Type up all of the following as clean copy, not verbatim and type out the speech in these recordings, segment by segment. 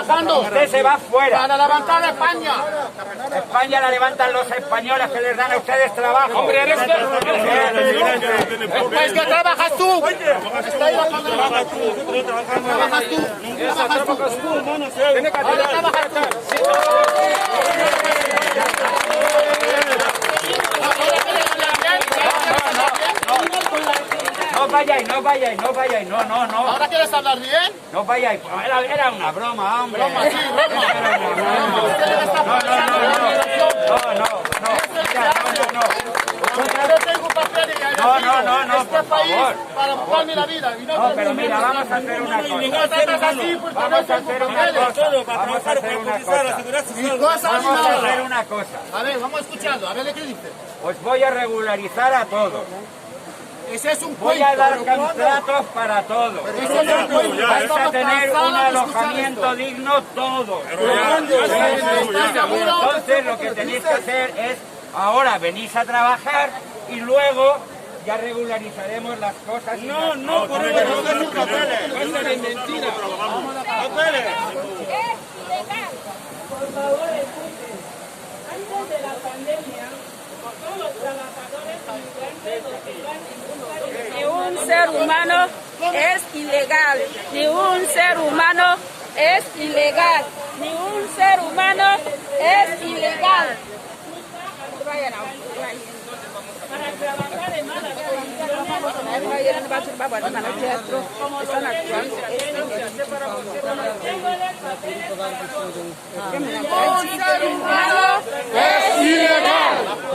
trabajando. Usted se va fuera. Para levantar España. España la levantan los españoles que les dan a ustedes trabajo. Hombre, eres pues que trabajas tú. Está ahí la cámara. Trabajas tú. Tienes que trabajar tú. No vayáis, no vayáis, no vayáis, no. ¿Ahora quieres hablar bien? No vayáis, era una broma, hombre. Broma, sí, broma. Yo tengo papel y este país para buscarme la vida. No, pero mira, vamos a hacer una cosa. Vamos a hacer una cosa. A ver, vamos escuchando, a ver de qué dice. Os voy a regularizar a todos. Ese es un Voy a dar contratos para todos. Vais a tener un alojamiento digno todos. Entonces lo que tenéis que hacer es, ahora venís a trabajar y luego ya regularizaremos las cosas. No, por eso no son papeles. Eso es mentira. Papeles. Es ilegal. Por favor, escuchen. Antes de la pandemia, todos los trabajadores migrantes ni un ser humano es ilegal. Ni un ser humano es ilegal. Ni un ser humano es ilegal. Para trabajar en malas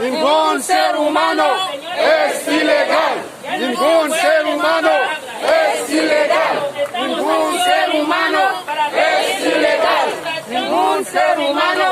Ningún ser humano es ilegal. Ningún ser humano es ilegal. Ningún ser humano es ilegal. Ningún ser humano